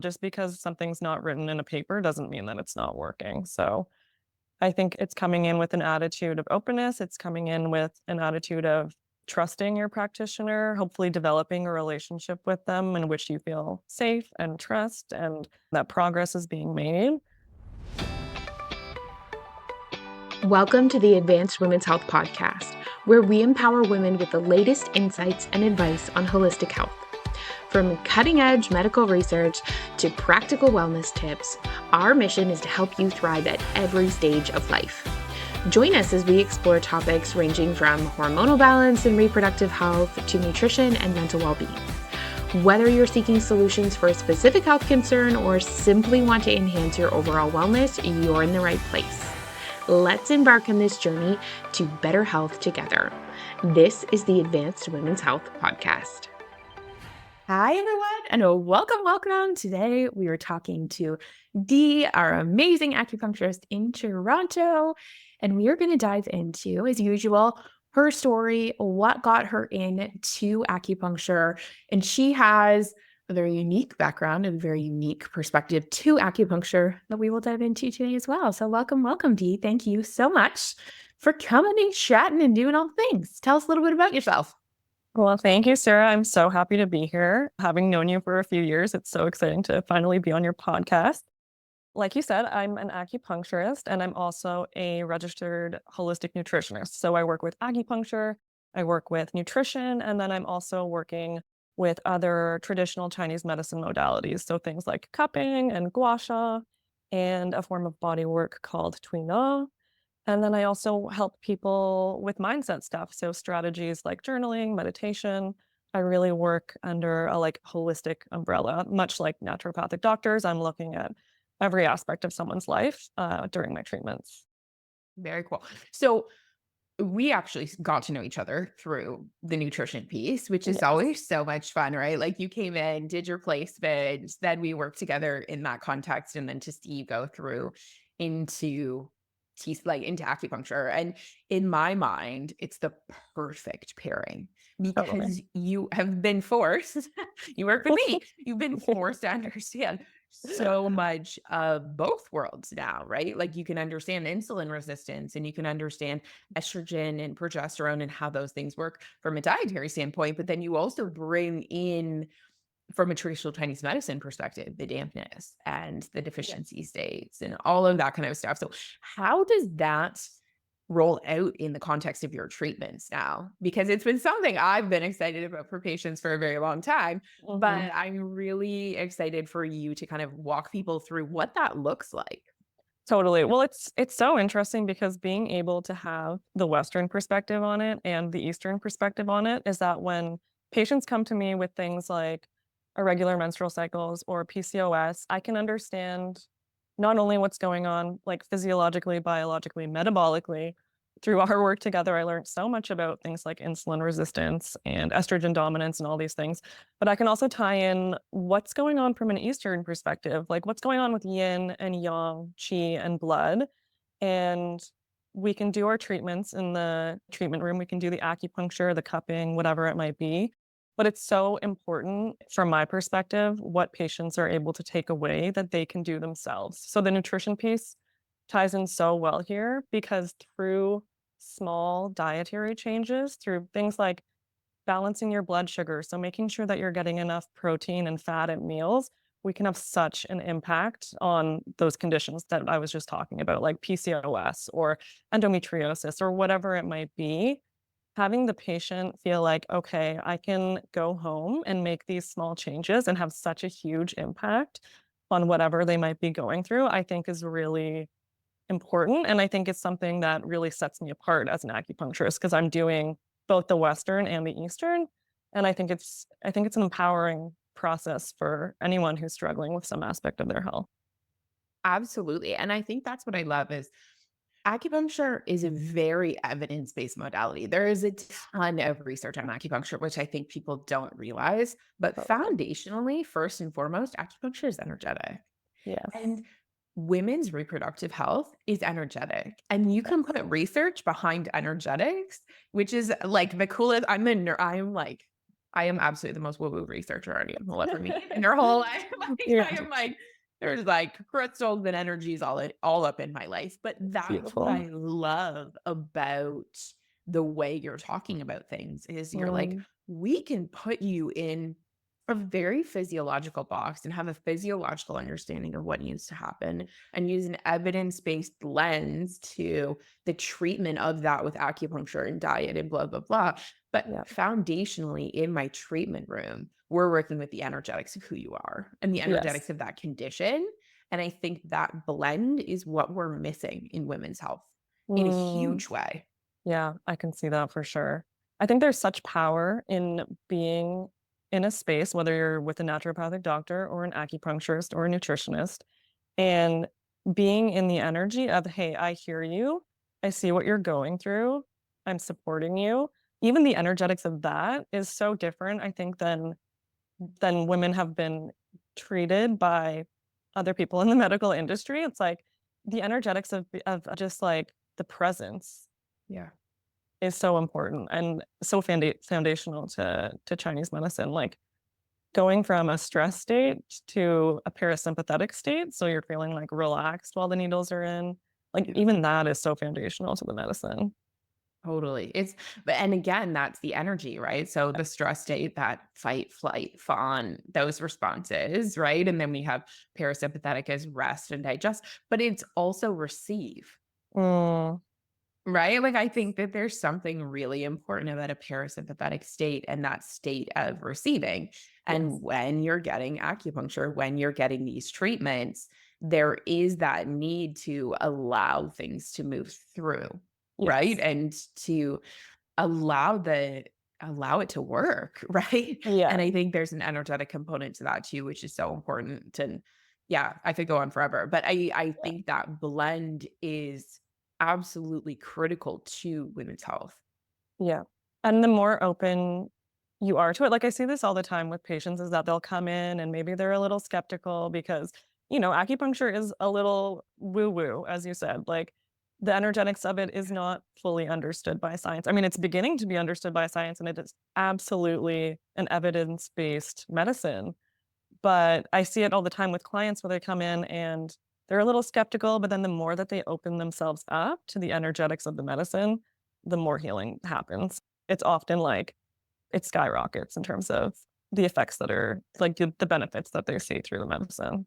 Just because something's not written in a paper doesn't mean that it's not working. So I think it's coming in with an attitude of openness. It's coming in with an attitude of trusting your practitioner, hopefully developing a relationship with them in which you feel safe and trust and that progress is being made. Welcome to the Advanced Women's Health Podcast, where we empower women with the latest insights and advice on holistic health. From cutting-edge medical research to practical wellness tips, our mission is to help you thrive at every stage of life. Join us as we explore topics ranging from hormonal balance and reproductive health to nutrition and mental well-being. Whether you're seeking solutions for a specific health concern or simply want to enhance your overall wellness, you're in the right place. Let's embark on this journey to better health together. This is the Advanced Women's Health Podcast. Hi, everyone, and welcome. Today, we are talking to Dee, our amazing acupuncturist in Toronto, and we are going to dive into, as usual, her story, what got her into acupuncture, and she has a very unique background and a very unique perspective to acupuncture that we will dive into today as well. So welcome, Dee. Thank you so much for coming and chatting and doing all the things. Tell us a little bit about yourself. Well, thank you, Sarah. I'm so happy to be here. Having known you for a few years, it's so exciting to finally be on your podcast. Like you said, I'm an acupuncturist and I'm also a registered holistic nutritionist. So I work with acupuncture, I work with nutrition, and then I'm also working with other traditional Chinese medicine modalities. So things like cupping and gua sha and a form of body work called Tui Na. And then I also help people with mindset stuff. So strategies like journaling, meditation. I really work under a holistic umbrella, much like naturopathic doctors. I'm looking at every aspect of someone's life during my treatments. Very cool. So we actually got to know each other through the nutrition piece, which is Yes, always so much fun, right? Like you came in, did your placement, then we worked together in that context, and then to see you go through into into acupuncture. And in my mind, it's the perfect pairing totally. because you have been forced, you work with me, you've been forced to understand so much of both worlds now, right? Like you can understand insulin resistance and you can understand estrogen and progesterone and how those things work from a dietary standpoint, but then you also bring in, from a traditional Chinese medicine perspective, the dampness and the Yes. deficiency states and all of that kind of stuff. So how does that roll out in the context of your treatments now? Because it's been something I've been excited about for patients for a very long time, Mhm. but I'm really excited for you to kind of walk people through what that looks like. Totally. Well, it's so interesting because being able to have the Western perspective on it and the Eastern perspective on it is that when patients come to me with things like irregular menstrual cycles or PCOS, I can understand not only what's going on like physiologically, biologically, metabolically. Through our work together, I learned so much about things like insulin resistance and estrogen dominance and all these things. But I can also tie in what's going on from an Eastern perspective, like what's going on with yin and yang, qi and blood. And we can do our treatments in the treatment room. We can do the acupuncture, the cupping, whatever it might be. But it's so important from my perspective what patients are able to take away that they can do themselves. So the nutrition piece ties in so well here because through small dietary changes, through things like balancing your blood sugar, so making sure that you're getting enough protein and fat at meals, we can have such an impact on those conditions that I was just talking about, like PCOS or endometriosis or whatever it might be. Having the patient feel like, okay, I can go home and make these small changes and have such a huge impact on whatever they might be going through, I think is really important, and I think it's something that really sets me apart as an acupuncturist because 'cause I'm doing both the Western and the Eastern, and I think it's an empowering process for anyone who's struggling with some aspect of their health. Absolutely. And I think that's what I love is acupuncture is a very evidence-based modality. There is a ton of research on acupuncture, which I think people don't realize. But Totally. foundationally, first and foremost, acupuncture is energetic. Yes. And women's reproductive health is energetic. And you can put research behind energetics, which is like the coolest. I'm like I am absolutely the most woo-woo researcher anyone will ever meet in their whole life. Like, Yeah, I am like, there's like crystals and energies all up in my life. But that's what beautiful. I love about the way you're talking about things is you're like, Mm, we can put you in a very physiological box and have a physiological understanding of what needs to happen and use an evidence-based lens to the treatment of that with acupuncture and diet and blah, blah, blah. But yeah, foundationally, in my treatment room, we're working with the energetics of who you are and the yes. energetics of that condition. And I think that blend is what we're missing in women's health in a Mm, huge way. yeah, I can see that for sure. I think there's such power in being in a space, whether you're with a naturopathic doctor or an acupuncturist or a nutritionist, and being in the energy of, "Hey, I hear you. I see what you're going through. I'm supporting you." Even the energetics of that is so different, I think, than women have been treated by other people in the medical industry. It's like the energetics of just, like, the presence Yeah. is so important and so foundational to Chinese medicine, like, going from a stress state to a parasympathetic state, so you're feeling, like, relaxed while the needles are in, like, Yeah. even that is so foundational to the medicine. Totally. And again, that's the energy, right? So the stress state, that fight, flight, fawn, those responses, right? And then we have parasympathetic as rest and digest, but it's also receive. Mm, Right? Like, I think that there's something really important about a parasympathetic state and that state of receiving. yes, And when you're getting acupuncture, when you're getting these treatments, there is that need to allow things to move through, right? yes. And to allow the allow it to work, right? Yeah, And I think there's an energetic component to that too, which is so important. And yeah, I could go on forever, but I yeah. think that blend is absolutely critical to women's health. Yeah. And the more open you are to it, like I see this all the time with patients is that they'll come in and maybe they're a little skeptical because, acupuncture is a little woo woo, as you said. Like the energetics of it is not fully understood by science. I mean, it's beginning to be understood by science and it is absolutely an evidence based medicine. But I see it all the time with clients where they come in and they're a little skeptical, but then the more that they open themselves up to the energetics of the medicine, the more healing happens. It's often like it skyrockets in terms of the effects that are like the benefits that they see through the medicine.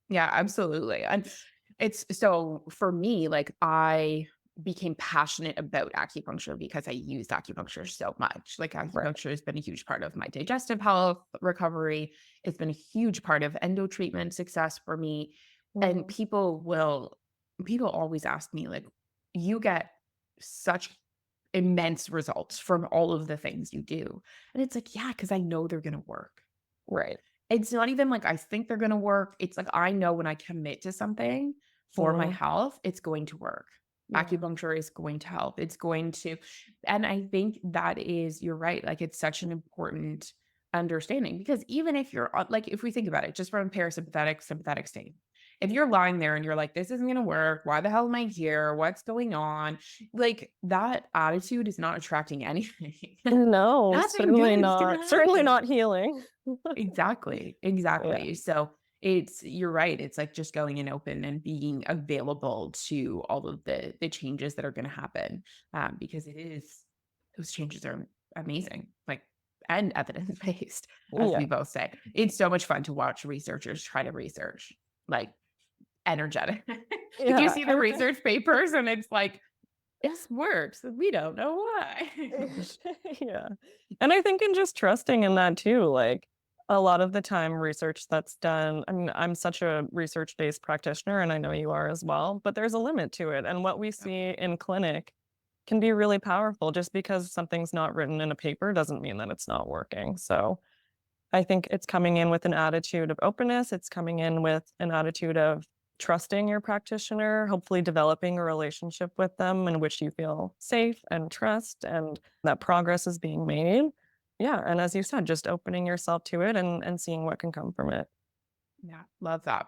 Yeah, absolutely. And it's so for me, like I became passionate about acupuncture because I used acupuncture so much. Like Right. acupuncture has been a huge part of my digestive health recovery. It's been a huge part of endo treatment success for me. And Mhm. people always ask me, like, you get such immense results from all of the things you do. And it's like, yeah, because I know they're gonna work. Right. It's not even like I think they're gonna work. It's like I know when I commit to something for my Mm. health, it's going to work. Yeah. Acupuncture is going to help. It's going to, and I think that is, you're right. Like it's such an important understanding because even if you're like, if we think about it, just from parasympathetic, sympathetic state, if you're lying there and you're like, this isn't going to work, why the hell am I here? What's going on? Like that attitude is not attracting anything. No, Nothing certainly good is going not. to Certainly happen. not healing. Exactly, Yeah. exactly. So you're right. It's like just going in open and being available to all of the changes that are going to happen, because it is those changes are amazing, like and evidence based, as Yeah. we both say. It's so much fun to watch researchers try to research, like energetic. Like you Yeah. see the research papers, and it's like this works, and we don't know why. Yeah. And I think in just trusting in that too, like a lot of the time research that's done, I mean, I'm such a research-based practitioner and I know you are as well, but there's a limit to it. And what we see in clinic can be really powerful. Just because something's not written in a paper doesn't mean that it's not working. So I think it's coming in with an attitude of openness. It's coming in with an attitude of trusting your practitioner, hopefully developing a relationship with them in which you feel safe and trust and that progress is being made. Yeah. And as you said, just opening yourself to it and seeing what can come from it. Yeah, love that.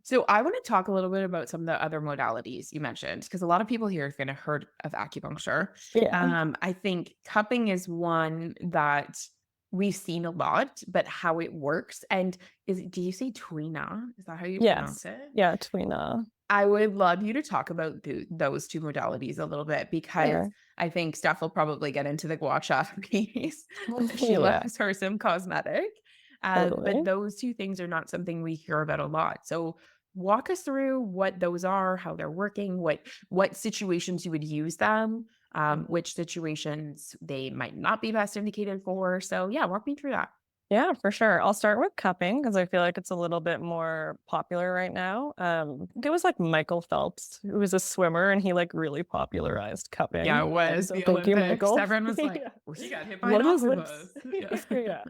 So I want to talk a little bit about some of the other modalities you mentioned, because a lot of people here have gonna heard of acupuncture. Yeah. I think cupping is one that we've seen a lot, but how it works. And do you say Tui Na? Is that how you pronounce Yes. it? Yeah, Tui Na. I would love you to talk about those two modalities a little bit because Sure. I think Steph will probably get into the gua sha piece. She Yeah, loves her some cosmetic. But totally. those two things are not something we hear about a lot. So walk us through what those are, how they're working, what situations you would use them, which situations they might not be best indicated for. So yeah, walk me through that. Yeah, for sure. I'll start with cupping because I feel like it's a little bit more popular right now. I think it was like Michael Phelps, who was a swimmer, and he like really popularized Yeah, cupping. it was So the thank you, Olympics. Michael. Everyone was like, Yeah. well, he got hit by an What is this? octopus. Yeah.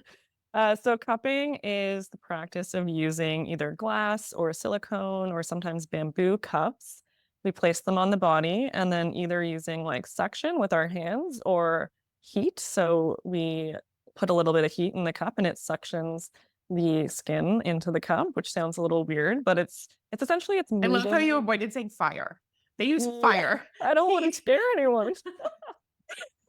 Yeah. So cupping is the practice of using either glass or silicone or sometimes bamboo cups. We place them on the body and then either using like suction with our hands or heat. So we put a little bit of heat in the cup and it suctions the skin into the cup, which sounds a little weird, but it's essentially it's I love how you moving. avoided saying fire. They use Yeah. fire. I don't want to Heat. scare anyone.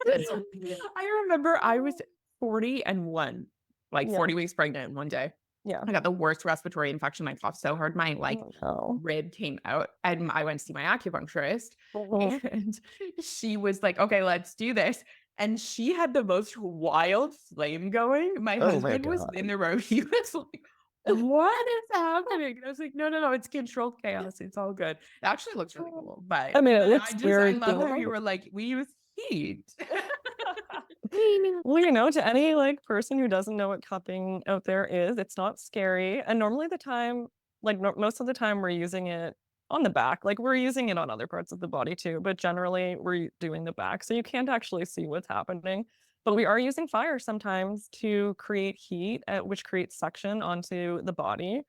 I remember I was 40 and one, like Yeah. 40 weeks pregnant one day. Yeah. I got the worst respiratory infection. I coughed so hard, my like Oh no. rib came out. And I went to see my acupuncturist, Mhm. and she was like, okay, let's do this. And she had the most wild flame going. My Oh my husband was God. in the room. He was like, what is happening? And I was like, no, no, no, it's controlled chaos. It's all good. It actually looks really cool. But I mean, it I looks just, I scary love how you too. were like, we use heat. Well, to any like person who doesn't know what cupping out there is, it's not scary. And normally the time, like most of the time, we're using it on the back. Like we're using it on other parts of the body too, but generally we're doing the back. So you can't actually see what's happening. But we are using fire sometimes to create heat, which creates suction onto the body.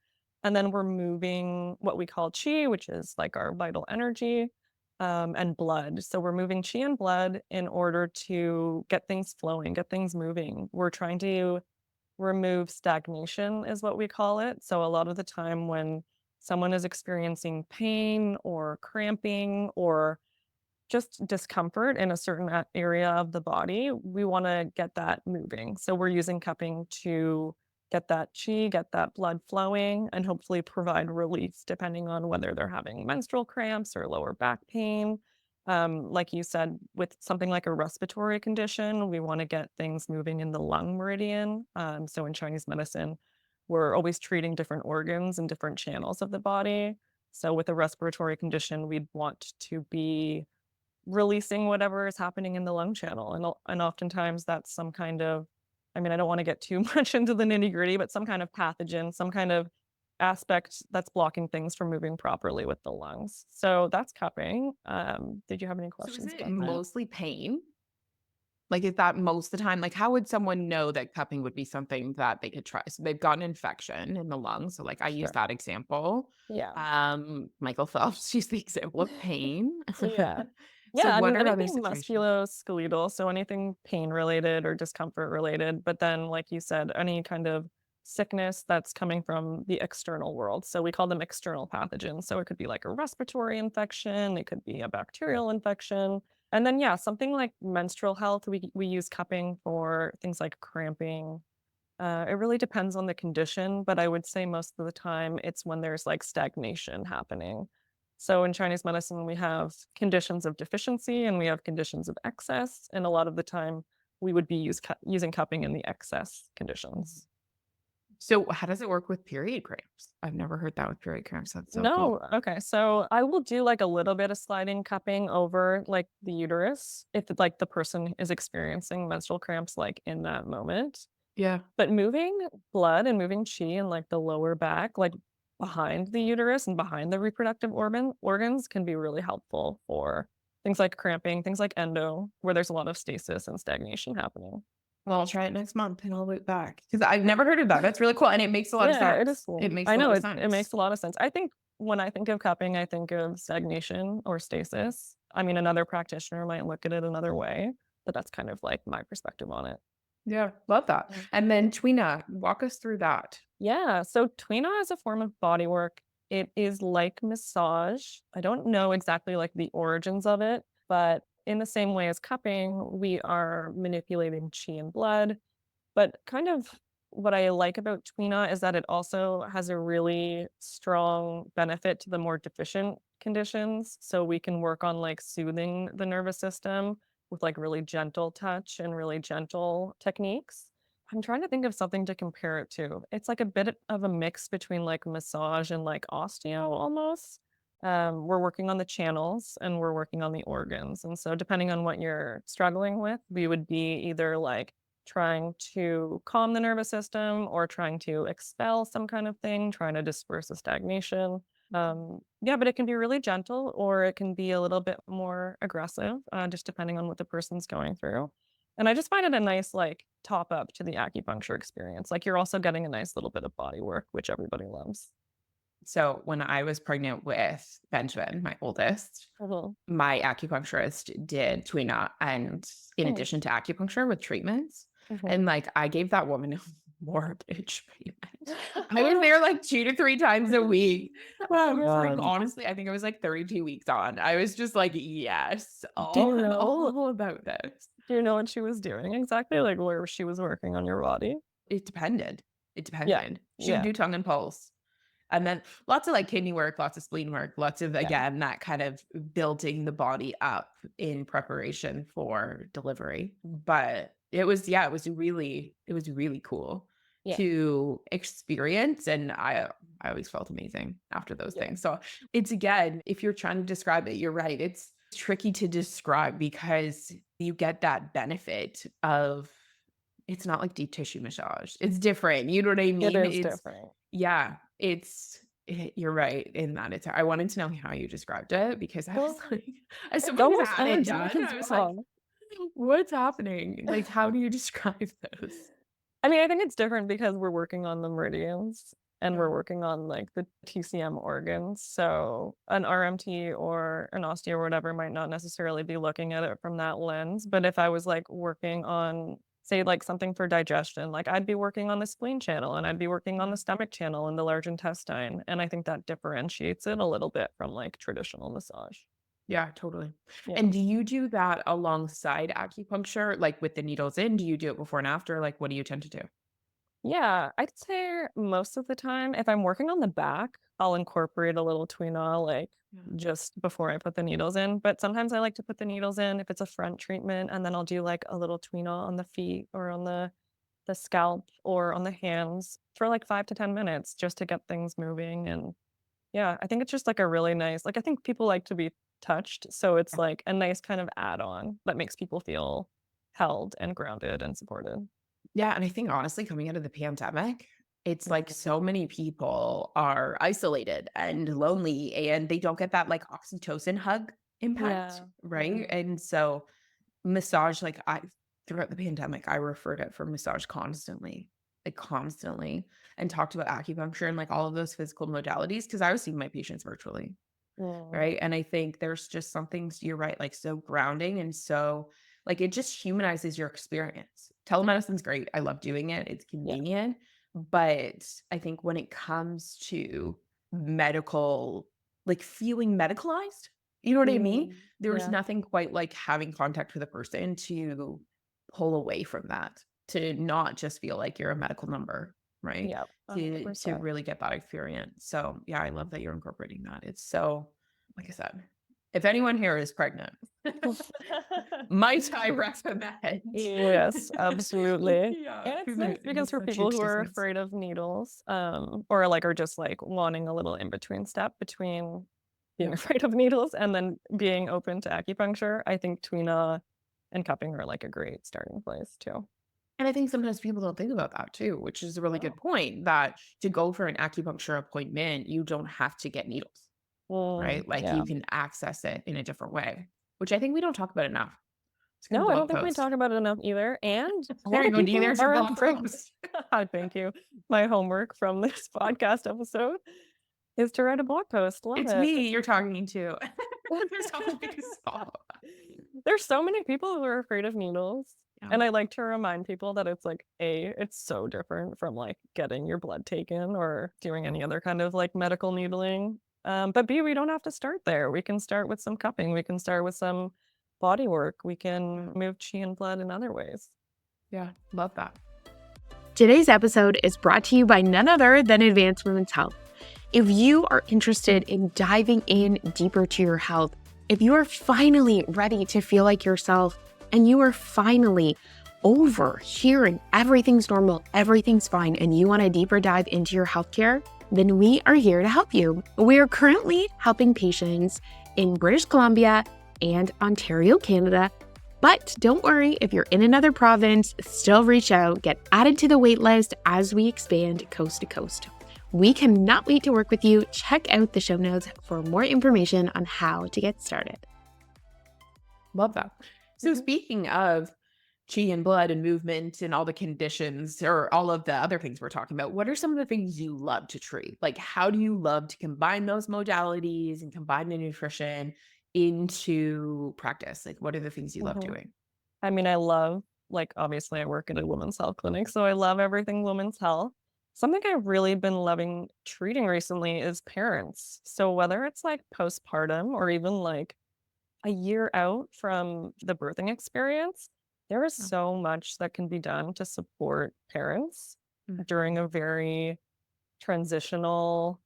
And then we're moving what we call chi, which is like our vital energy and blood. So we're moving chi and blood in order to get things flowing, get things moving. We're trying to remove stagnation, is what we call it. So a lot of the time when someone is experiencing pain or cramping or just discomfort in a certain area of the body, we want to get that moving. So we're using cupping to get that chi, get that blood flowing, and hopefully provide relief depending on whether they're having menstrual cramps or lower back pain. Like you said, with something like a respiratory condition, we want to get things moving in the lung meridian. So in Chinese medicine, we're always treating different organs and different channels of the body. So with a respiratory condition, we'd want to be releasing whatever is happening in the lung channel, and oftentimes that's some kind of I mean, I don't wanna get too much into the nitty-gritty, but some kind of pathogen, some kind of aspect that's blocking things from moving properly with the lungs. So that's cupping. Did you have any So is questions it about that? mostly pain? Like, is that most of the time? Like, how would someone know that cupping would be something that they could try? So they've got an infection in the lungs. So, like, I use Sure. that example. Yeah. Michael Phelps, she's the example of pain. Yeah. So, Yeah, I what mean, are other anything situations? musculoskeletal, so anything pain related or discomfort related, but then, like you said, any kind of sickness that's coming from the external world. So we call them external pathogens. So it could be like a respiratory infection, it could be a bacterial infection. And then, yeah, something like menstrual health, we use cupping for things like cramping. It really depends on the condition, but I would say most of the time it's when there's like stagnation happening. So in Chinese medicine, we have conditions of deficiency and we have conditions of excess. And a lot of the time, we would be using cupping in the excess conditions. So, how does it work with period cramps? I've never heard that with period cramps. That's so cool. No, okay. So I will do like a little bit of sliding cupping over like the uterus if like the person is experiencing menstrual cramps like in that moment. Yeah. But moving blood and moving chi in, like, the lower back, like, behind the uterus and behind the reproductive organs can be really helpful for things like cramping, things like endo, where there's a lot of stasis and stagnation happening. Well, I'll try it next month and I'll loop back because I've never heard of that. That's really cool. And it makes a lot of Yeah, it is sense. It cool. makes I a lot know of it sense. makes a lot of sense. I think when I think of cupping, I think of stagnation or stasis. I mean, another practitioner might look at it another way, but that's kind of, like, my perspective on it. Yeah. Love that. Yeah. And then Tui Na, walk us through that. Yeah, so Tui Na is a form of body work. It is like massage. I don't know exactly like the origins of it, but in the same way as cupping, we are manipulating chi and blood. But kind of what I like about Tui Na is that it also has a really strong benefit to the more deficient conditions. So we can work on like soothing the nervous system with like really gentle touch and really gentle techniques. I'm trying to think of something to compare it to. It's like a bit of a mix between like massage and like osteo almost. We're working on the channels and we're working on the organs. And so, depending on what you're struggling with, we would be either like trying to calm the nervous system or trying to expel some kind of thing, trying to disperse a stagnation. Yeah, but it can be really gentle or it can be a little bit more aggressive, just depending on what the person's going through. And I just find it a nice like top up to the acupuncture experience. Like you're also getting a nice little bit of body work, which everybody loves. So when I was pregnant with Benjamin, my oldest, Mhm. my acupuncturist did Tui Na and in Mhm. addition to acupuncture with treatments. Mhm. And like I gave that woman a mortgage payment. I was there like 2 to 3 times a week. Oh I my was like, god. honestly, I think I was like 32 weeks on. I was just like, yes, Do you I'm know all about this. do you know what she was doing exactly? Like where she was working on your body? It depended. It Yeah. depended. She would Yeah. do tongue and pulse. And then lots of like kidney work, lots of spleen work, lots of Yeah. again that kind of building the body up in preparation for delivery. But it was really cool Yeah. to experience and I always felt amazing after those Yeah. things. So it's again, if you're trying to describe it, you're right. It's tricky to describe because you get that benefit of it's not like deep tissue massage. It's different. You know what I It mean? is It's different. yeah, you're right in that it's I wanted to know how you described it because I was Well, like, as it's someone who's almost had it done, energized I was like, bra. what's happening? Like, how do you describe those? I mean, I think it's different because we're working on the meridians and Yeah. we're working on like the TCM organs. So an RMT or an osteo or whatever might not necessarily be looking at it from that lens. But if I was like working on, say, like something for digestion, like I'd be working on the spleen channel and I'd be working on the stomach channel and the large intestine. And I think that differentiates it a little bit from like traditional massage. Yeah, totally. Yeah. And do you do that alongside acupuncture, like with the needles in? Do you do it before and after? Like, what do you tend to do? Yeah, I'd say most of the time, if I'm working on the back, I'll incorporate a little Tui Na, like, Yeah. just before I put the needles in, but sometimes I like to put the needles in if it's a front treatment, and then I'll do, like, a little Tui Na on the feet or on the scalp or on the hands for, like, 5 to 10 minutes just to get things moving, and yeah, I think it's just, like, a really nice like, I think people like to be touched, so it's, like, a nice kind of add-on that makes people feel held and grounded and supported. Yeah, and I think honestly, coming out of the pandemic, it's like Mhm. so many people are isolated and lonely and they don't get that like oxytocin hug impact, Yeah. right? Mhm. And so massage, like I throughout the pandemic, I referred it for massage constantly, like constantly, and talked about acupuncture and like all of those physical modalities because I was seeing my patients virtually. Mm. Right? And I think there's just some things you're right, like so grounding and so like it just humanizes your experience. Telemedicine's great. I love doing it. It's Yeah. convenient. But I think when it comes to medical, like feeling medicalized, you know what I mean? Mm. There's Yeah. nothing quite like having contact with a person to pull away from that, to not just feel like you're a medical number, right? Yeah. To 100%. really get that experience. So yeah, I love that you're incorporating that. It's so like I said, if anyone here is pregnant, might I recommend? Yes, absolutely. Yeah, And it's nice in because this for much people huge who are distance. afraid of needles, or like are just like wanting a little in between step between being Yeah. afraid of needles and then being open to acupuncture, I think Tui Na and cupping are like a great starting place too. And I think sometimes people don't think about that too, which is a really good Oh. point that to go for an acupuncture appointment, you don't have to get needles, Mm, right? Like yeah. you can access it in a different way, which I think we don't talk about enough. It's a good No, I don't blog think we post. talk about it enough either. And a There lot you of go, Dee. people There's your are blog afraid. post. Thank you. My homework from this podcast episode is to write a blog post. Love It's it. me you're talking to. There's so much we can solve. There's so many people who are afraid of needles, Yeah. and I like to remind people that it's like, A, it's so different from, like, getting your blood taken or doing any other kind of, like, medical needling, but B, we don't have to start there. We can start with some cupping, we can start with some body work, we Yeah. can move chi and blood in other ways. Yeah. Love that. Today's episode is brought to you by none other than Advanced Women's Health. If you are interested in diving in deeper to your health, if you are finally ready to feel like yourself, and you are finally over hearing everything's normal, everything's fine, and you want a deeper dive into your healthcare, then we are here to help you. We are currently helping patients in British Columbia and Ontario, Canada. But don't worry, if you're in another province, still reach out, get added to the wait list as we expand coast to coast. We cannot wait to work with you. Check out the show notes for more information on how to get started. Love that. So speaking of chi and blood and movement and all the conditions or all of the other things we're talking about, what are some of the things you love to treat? Like, how do you love to combine those modalities and combine the nutrition into practice? Like, what are the things you love Mhm. doing? I mean, I love, like, obviously, I work at a women's health clinic, so I love everything women's health. Something I've really been loving treating recently is parents. So whether it's like postpartum or even like a year out from the birthing experience, there is Yeah. so much that can be done to support parents during a very transitional,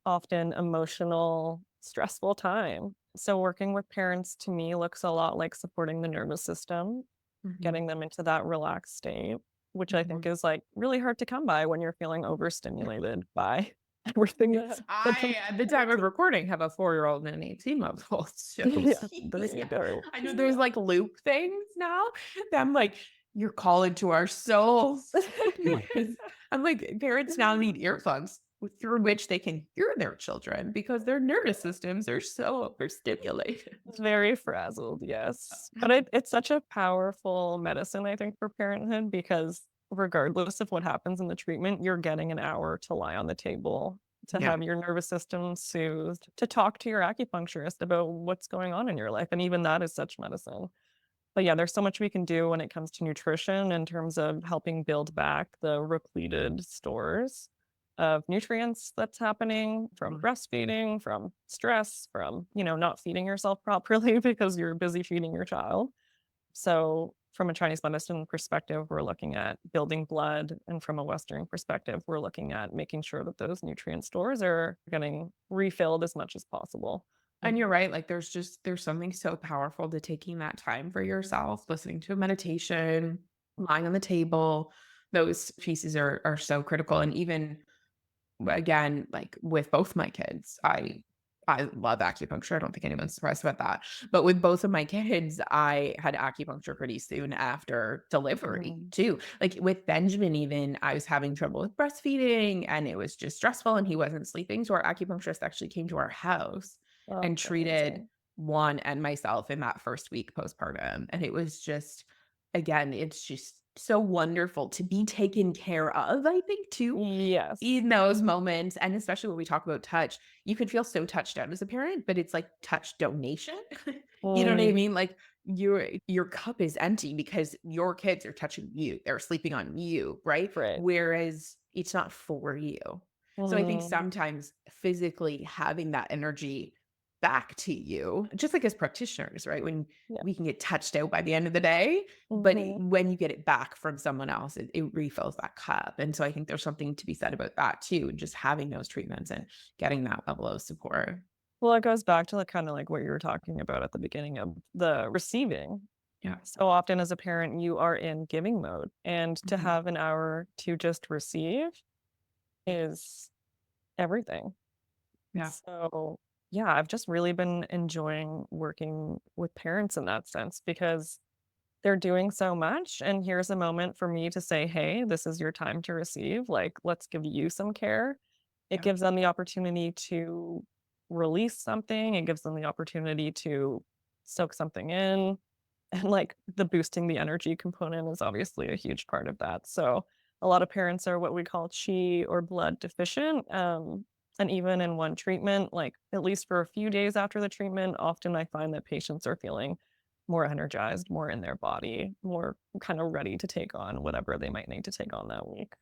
often emotional, stressful time. So working with parents to me looks a lot like supporting the nervous system, Mhm. getting them into that relaxed state, which I think Mhm. is like really hard to come by when you're feeling overstimulated by everything that I, at the time of recording, have a 4-year-old and an 18-month-old. So yeah, there you yeah, go. I know there's like loop things now that I'm like, you're calling to our souls. Because I'm like, parents now need earphones through which they can hear their children because their nervous systems are so overstimulated. Very frazzled, yes. But it's such a powerful medicine, I think, for parenthood because regardless of what happens in the treatment, you're getting an hour to lie on the table, to Yeah. have your nervous system soothed, to talk to your acupuncturist about what's going on in your life. And even that is such medicine. But yeah, there's so much we can do when it comes to nutrition in terms of helping build back the repleted stores of nutrients that's happening from breastfeeding, from stress, from, not feeding yourself properly because you're busy feeding your child. So, from a Chinese medicine perspective, we're looking at building blood. And from a Western perspective, we're looking at making sure that those nutrient stores are getting refilled as much as possible. And you're right, like, there's something so powerful to taking that time for yourself, listening to a meditation, lying on the table. Those pieces are so critical, and even, again, like, with both my kids, I love acupuncture, I don't think anyone's surprised about that, but with both of my kids, I had acupuncture pretty soon after delivery, Mhm. too. Like, with Benjamin even, I was having trouble with breastfeeding, and it was just stressful, and he wasn't sleeping, so our acupuncturist actually came to our house Oh, and treated amazing. one and myself in that first week postpartum. And it was just, again, it's just so wonderful to be taken care of, I think, too, Yes. in those moments. And especially when we talk about touch, you can feel so touched out as a parent, but it's like touch donation. You know what I Mm, mean? Like, your cup is empty because your kids are touching you, they're sleeping on you, right? right. Whereas it's not for you. So I think Mm, sometimes physically having that energy back to you, just like as practitioners, right? When yeah. we can get touched out by the end of the day, but Mhm. when you get it back from someone else, it refills that cup. And so I think there's something to be said about that too, and just having those treatments and getting that level of support. Well, it goes back to like kind of like what you were talking about at the beginning of the receiving. Yeah. So often as a parent, you are in giving mode, and to Mhm. have an hour to just receive is everything. Yeah. So, yeah, I've just really been enjoying working with parents in that sense because they're doing so much. And here's a moment for me to say, hey, this is your time to receive. Like, let's give you some care. It Yeah. gives them the opportunity to release something, it gives them the opportunity to soak something in. And like the boosting the energy component is obviously a huge part of that. So a lot of parents are what we call chi or blood deficient. And even in one treatment, like at least for a few days after the treatment, often I find that patients are feeling more energized, more in their body, more kind of ready to take on whatever they might need to take on that week.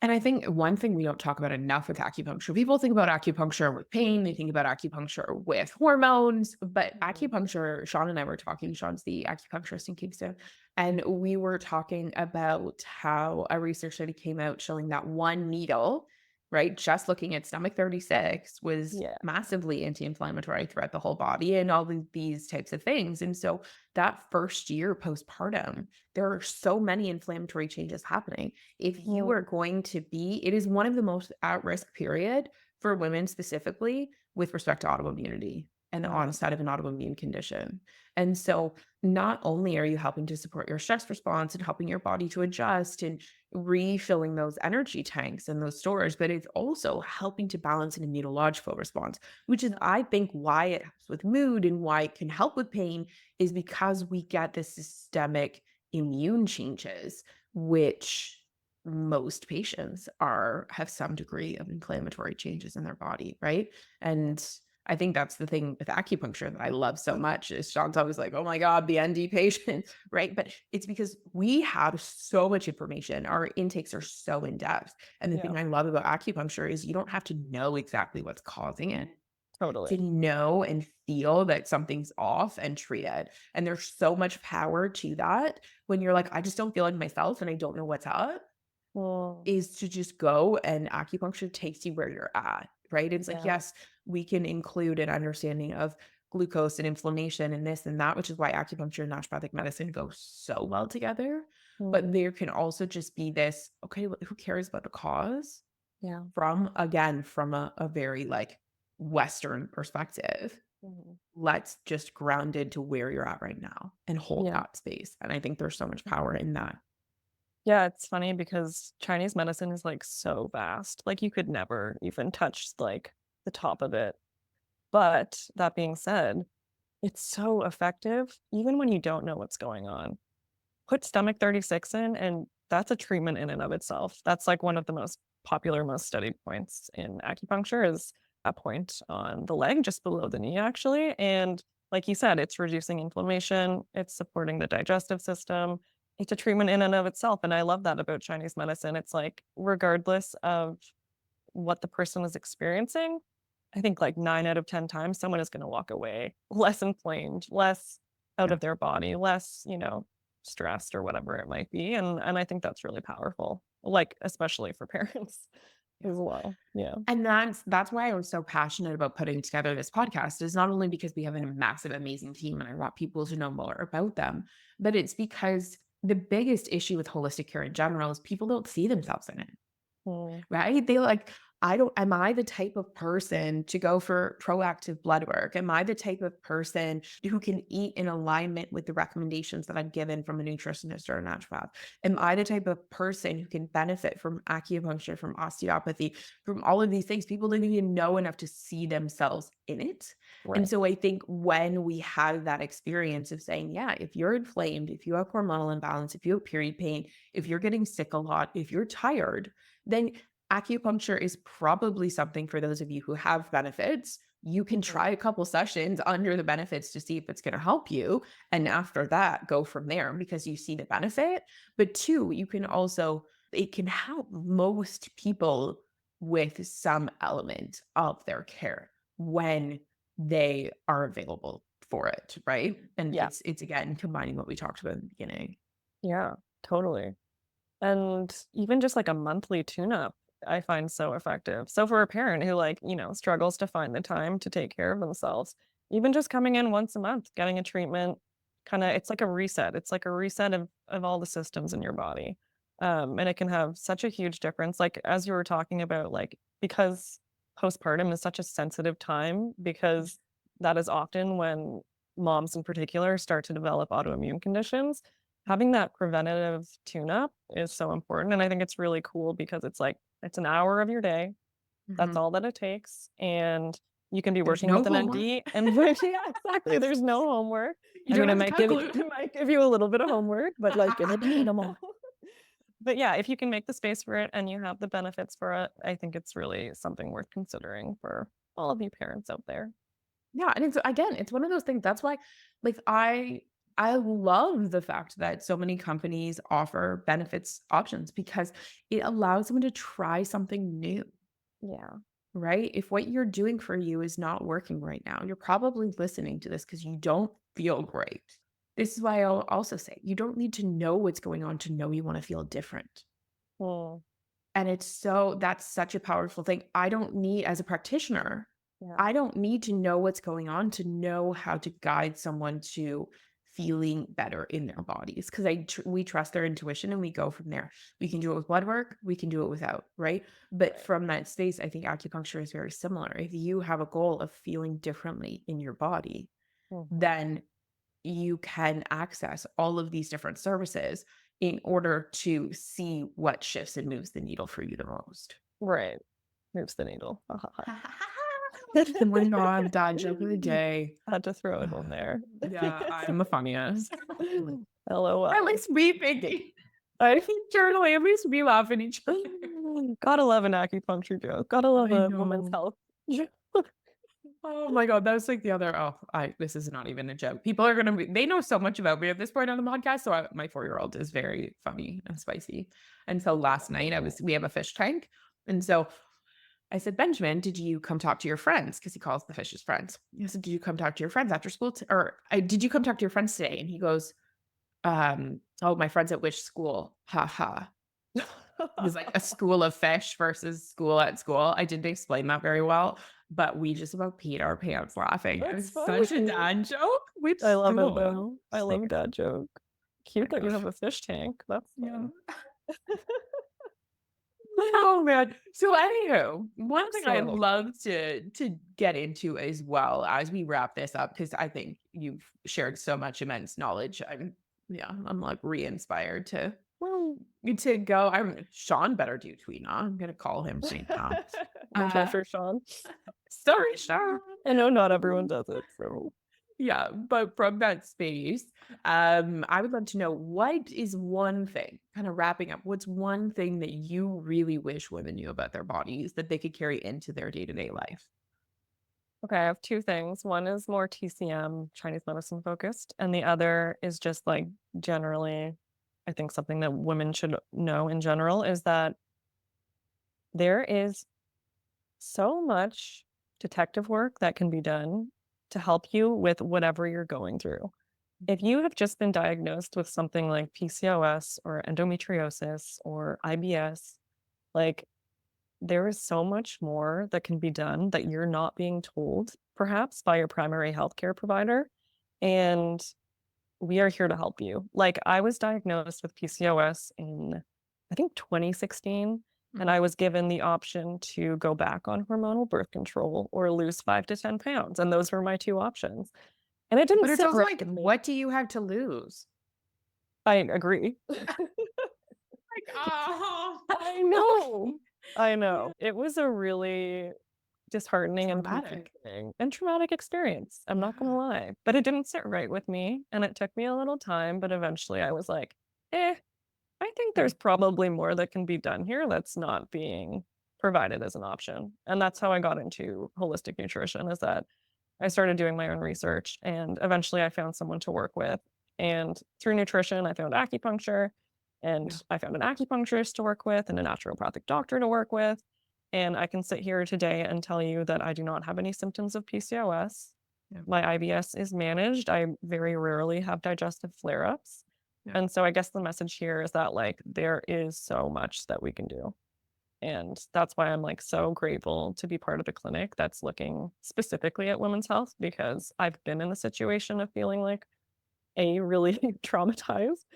And I think one thing we don't talk about enough with acupuncture, people think about acupuncture with pain, they think about acupuncture with hormones, but Mhm. acupuncture, Sean and I were talking, Sean's the acupuncturist in Kingston, and we were talking about how a research study came out showing that one needle, right, just looking at stomach 36 was Yeah. massively anti-inflammatory throughout the whole body and all of these types of things. And so that first year postpartum, there are so many inflammatory changes happening. If you are Mm, going to be, it is one of the most at risk period for women specifically with respect to autoimmunity and the yeah. onset of an autoimmune condition. And so not only are you helping to support your stress response and helping your body to adjust and refilling those energy tanks and those stores, but it's also helping to balance an immunological response, which is, I think, why it helps with mood and why it can help with pain is because we get the systemic immune changes, which most patients are have some degree of inflammatory changes in their body, right? And I think that's the thing with acupuncture that I love so much is Sean's always like, oh my God, the ND patient, right? But it's because we have so much information. Our intakes are so in depth. And the Yeah. thing I love about acupuncture is you don't have to know exactly what's causing it to Totally. know and feel that something's off and treat it. And there's so much power to that when you're like, I just don't feel like myself and I don't know what's up Mm, is to just go and acupuncture takes you where you're at, right? It's like, yeah. yes, we can include an understanding of glucose and inflammation and this and that, which is why acupuncture and naturopathic medicine go so well together. But Mhm. there can also just be this, okay, who cares about the cause? Yeah. From again, from a very like Western perspective, Mhm. let's just ground into where you're at right now and hold Yeah. that space. And I think there's so much power in that. Yeah, it's funny because Chinese medicine is, like, so vast, like, you could never even touch, like, the top of it. But that being said, it's so effective even when you don't know what's going on. Put stomach 36 in, and that's a treatment in and of itself. That's, like, one of the most popular, most studied points in acupuncture is a point on the leg just below the knee, actually, and like you said, it's reducing inflammation, it's supporting the digestive system. It's a treatment in and of itself, and I love that about Chinese medicine. It's like, regardless of what the person is experiencing, I think, like, 9 out of 10 times, someone is gonna walk away less inflamed, less out Yeah. of their body, less, stressed or whatever it might be, and I think that's really powerful, like, especially for parents Yeah. as well. Yeah. And that's why I was so passionate about putting together this podcast is not only because we have a massive, amazing team and I want people to know more about them, but it's because the biggest issue with holistic care in general is people don't see themselves in it. Mm, Right? They like, I don't, am I the type of person to go for proactive blood work? Am I the type of person who can eat in alignment with the recommendations that I'm given from a nutritionist or a naturopath? Am I the type of person who can benefit from acupuncture, from osteopathy, from all of these things? People don't even know enough to see themselves in it. And right. so I think when we have that experience of saying, yeah, if you're inflamed, if you have hormonal imbalance, if you have period pain, if you're getting sick a lot, if you're tired, then acupuncture is probably something for those of you who have benefits. You can Mhm. try a couple sessions under the benefits to see if it's going to help you. And after that, go from there because you see the benefit. But two, you can also, it can help most people with some element of their care when they are available for it. Right. And Yeah. it's again combining what we talked about in the beginning. Yeah, totally. And even just like a monthly tune-up, I find so effective. So for a parent who like, struggles to find the time to take care of themselves, even just coming in once a month, getting a treatment, it's like a reset. It's like a reset of all the systems in your body. And it can have such a huge difference. Like as you were talking about, like because postpartum is such a sensitive time, because that is often when moms in particular start to develop autoimmune conditions. Having that preventative tune-up is so important, and I think it's really cool because it's like it's an hour of your day, that's Mhm. all that it takes, and you can be There's working no with an homework. ND and yeah, exactly, there's no homework. You I don't mean, have to cut glue. it might give you a little bit of homework, but, like, in a minimal. But, yeah, if you can make the space for it and you have the benefits for it, I think it's really something worth considering for all of you parents out there. Yeah, and it's again, it's one of those things. That's why, like, I I love the fact that so many companies offer benefits options because it allows someone to try something new, Yeah. right? If what you're doing for you is not working right now, you're probably listening to this because you don't feel great. This is why I'll also say you don't need to know what's going on to know you want to feel different. Mm, And that's such a powerful thing. I don't need, as a practitioner, yeah. I don't need to know what's going on to know how to guide someone to feeling better in their bodies because we trust their intuition and we go from there. We can do it with blood work, we can do it without, right? But Right. from that space, I think acupuncture is very similar. If you have a goal of feeling differently in your body, Mhm. then you can access all of these different services in order to see what shifts and moves the needle for you the most. Right. Moves the needle. Oh my God, dad joke of the day. Had to throw it in there. Yeah, I'm the funniest. Or at LOL. least me thinking I internally, at least me laughing each other. gotta love an acupuncture joke. Gotta love I a women's know. health joke. Oh my God, that was like the other. Oh, I this is not even a joke. People are gonna be. They know so much about me at this point on the podcast. So my 4-year-old is very funny and spicy. And so last night we have a fish tank, and so I said, Benjamin, did you come talk to your friends? Because he calls the fishes friends. I said, did you come talk to your friends after school? Did you come talk to your friends today? And he goes, oh, my friends at which school? Ha ha. He's like a school of fish versus school at school. I didn't explain that very well, but we just about peed our pants laughing. It That's was such a funny. dad joke with I love it school. though. I Just like, love dad joke. oh my Cute that you gosh. have a fish tank. That's Yeah. fun. Oh man. So anywho, one thing I'd So love to get into as well as we wrap this up, because I think you've shared so much immense knowledge. I'm like re-inspired well, to go. I'm Sean better do Tui Na. I'm gonna call him soon now. no Uh pressure, Sean. sorry, Sean. I know not everyone does it, so Yeah, but from that space, I would love to know what is one thing, kind of wrapping up, what's one thing that you really wish women knew about their bodies that they could carry into their day-to-day life? okay, I have two things. One is more TCM, Chinese medicine focused, and the other is just like generally, I think something that women should know in general is that there is so much detective work that can be done to help you with whatever you're going through. If you have just been diagnosed with something like PCOS or endometriosis or IBS, like there is so much more that can be done that you're not being told, perhaps by your primary healthcare provider. And we are here to help you. Like I was diagnosed with PCOS in, I think 2016, and Mhm. I was given the option to go back on hormonal birth control or lose 5 to 10 pounds. And those were my two options. And it didn't But it's sit also right like, with me. what do you have to lose? I agree. Like, oh, I know. I know. It was a really disheartening and traumatic. confusing and traumatic experience. I'm not gonna Yeah. lie, but it didn't sit right with me, and it took me a little time, but eventually I was like, "Eh, I think Yeah. there's probably more that can be done here that's not being provided as an option." And that's how I got into holistic nutrition, is that I started doing my own research, and eventually I found someone to work with. And through nutrition, I found acupuncture, Yeah. and I found an acupuncturist to work with and a naturopathic doctor to work with. And I can sit here today and tell you that I do not have any symptoms of PCOS. Yeah. My IBS is managed. I very rarely have digestive flare ups. Yeah. And so I guess the message here is that like there is so much that we can do. And that's why I'm like so grateful to be part of a clinic that's looking specifically at women's health because I've been in the situation of feeling like A, really traumatized,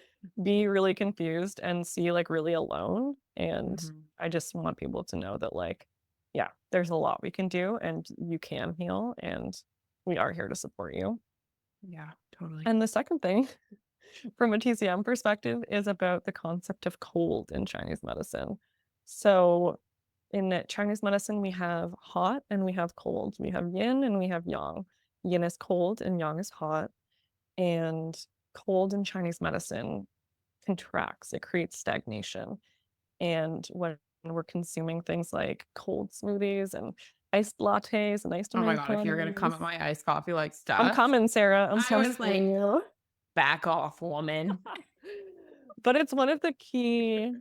B, really confused, and C, like really alone. And Mhm. I just want people to know that, like, yeah, there's a lot we can do and you can heal, and we are here to support you. Yeah, totally. And the second thing from a TCM perspective is about the concept of cold in Chinese medicine. So in Chinese medicine, we have hot and we have cold. We have yin and we have yang. Yin is cold and yang is hot. And cold in Chinese medicine contracts, it creates stagnation. And when we're consuming things like cold smoothies and iced lattes and iced Oh my God, if you're gonna come Americanos, at my iced coffee like I'm stuff, coming, Sarah. I'm I was trusting like, you. Back off, woman. But it's one of the key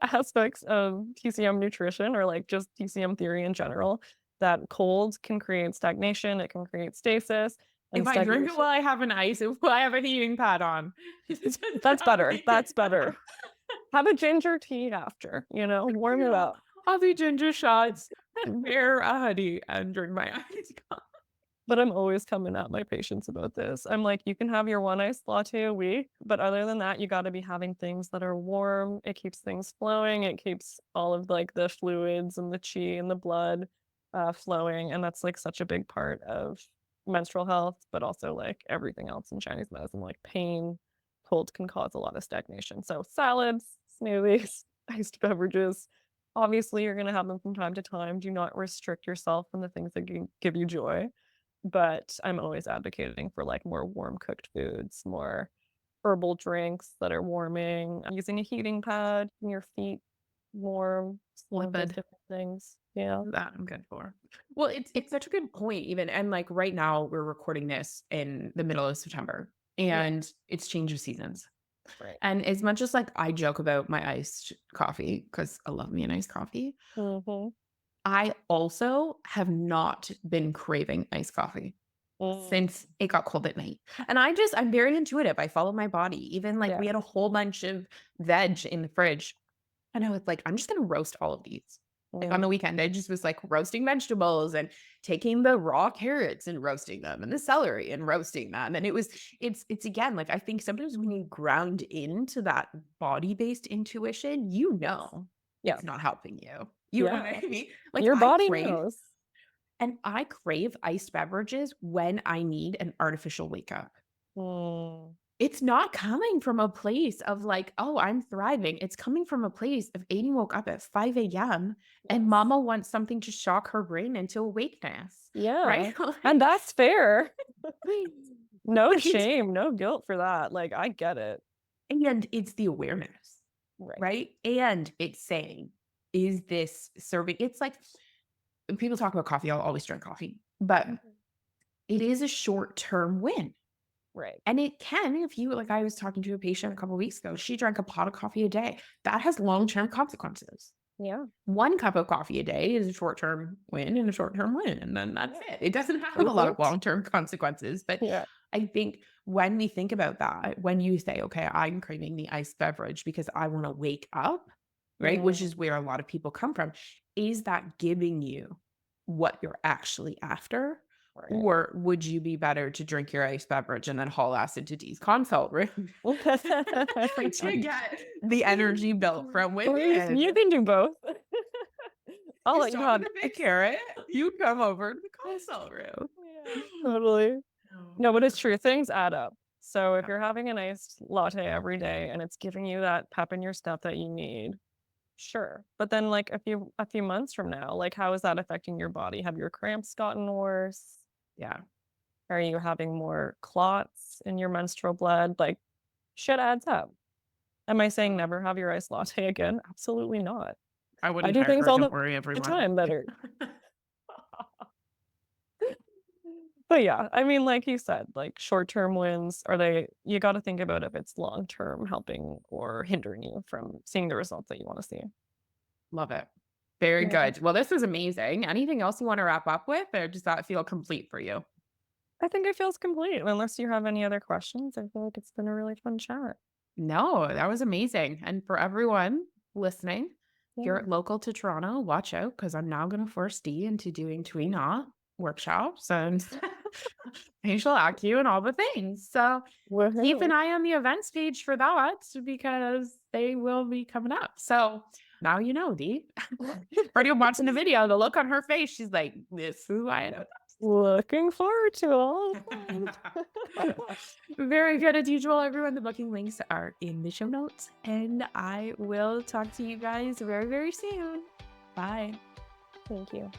aspects of TCM nutrition, or like just TCM theory in general, that cold can create stagnation, it can create stasis, If and I drink it stagnation. while I have an ice, while I have a heating pad on, it does That's not better. make it. That's better. Have a ginger tea after, warm it up. I'll do ginger shots, pair a hoodie, and drink my ice. But I'm always coming at my patients about this. I'm like, you can have your one iced latte a week, but other than that, you got to be having things that are warm. It keeps things flowing. It keeps all of like the fluids and the chi and the blood flowing. And that's like such a big part of menstrual health, but also like everything else in Chinese medicine, like pain, cold can cause a lot of stagnation. So salads, smoothies, iced beverages. Obviously, you're going to have them from time to time. Do not restrict yourself from the things that give you joy, but I'm always advocating for like more warm cooked foods, more herbal drinks that are warming, using a heating pad, keeping your feet warm, all of those Lipid. different things. Yeah. That I'm good for. Well, it's such a good point, even. And like right now, we're recording this in the middle of September, Yeah. and it's change of seasons. Right. And as much as like I joke about my iced coffee, because I love me an iced coffee, Mm-hmm. I also have not been craving iced coffee since it got cold at night. And I'm very intuitive. I follow my body. Even like Yeah. we had a whole bunch of veg in the fridge. And I was like, I'm just gonna roast all of these. Like on the weekend, I just was like roasting vegetables and taking the raw carrots and roasting them and the celery and roasting them. And it's again, like I think sometimes when you ground into that body-based intuition, Yeah. it's not helping you. You know what Yeah. I mean? Like Your I body crave knows. and I crave iced beverages when I need an artificial wake up. Mm. It's not coming from a place of like, oh, I'm thriving. It's coming from a place of Aiden woke up at 5 a.m. and Yes. mama wants something to shock her brain into awakeness. Yeah. Right? And that's fair. No Right? shame, no guilt for that. Like, I get it. And it's the awareness, Right. right? And it's saying, is this serving? It's like when people talk about coffee, I'll always drink coffee, but it is a short-term win. Right. And it can, if you, like I was talking to a patient a couple of weeks ago, she drank a pot of coffee a day. That has long-term consequences. Yeah. 1 cup of coffee a day is a short-term win and a short-term win. And then that's it. It doesn't have a lot of long-term consequences. But Yeah. I think when we think about that, when you say, okay, I'm craving the iced beverage because I want to wake up, right? Which is where a lot of people come from. Is that giving you what you're actually after? Right. Or would you be better to drink your iced beverage and then haul ass into Dee's consult room to get the energy built from within? You can do both. I'll let you Stop have with the big carrot. You come over to the consult room. Yeah, totally. No, but it's true. Things add up. So if you're having an iced latte every day and it's giving you that pep in your step that you need, sure. But then like a few months from now, like how is that affecting your body? Have your cramps gotten worse? Yeah. Are you having more clots in your menstrual blood? Like shit adds up. Am I saying never have your iced latte again? Absolutely not. I I wouldn't do hire things her. all Don't the worry, everyone. time better. But yeah, I mean, like you said, like short-term wins, you got to think about if it's long-term helping or hindering you from seeing the results that you want to see. Love it. Very Yeah. good. Well, this is amazing. Anything else you want to wrap up with, or does that feel complete for you? I think it feels complete. Unless you have any other questions, I feel like it's been a really fun chat. No, that was amazing. And for everyone listening, if you're Yeah. local to Toronto, watch out because I'm now going to force Dee into doing Tui Na workshops and facial acu and all the things. So keep an Woohoo. eye on the events page for that because they will be coming up. So now you know, Dee. For anyone watching the video, the look on her face, she's like, this is why I know. Looking forward to all of that. Very good as usual, everyone. The booking links are in the show notes, and I will talk to you guys very, very soon. Bye. Thank you.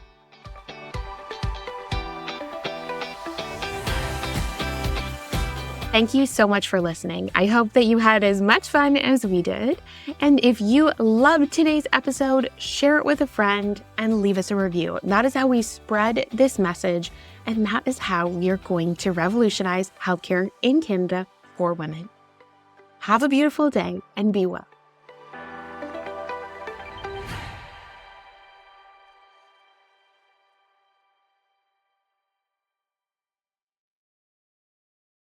Thank you so much for listening. I hope that you had as much fun as we did. And if you loved today's episode, share it with a friend and leave us a review. That is how we spread this message, and that is how we are going to revolutionize healthcare in Canada for women. Have a beautiful day and be well.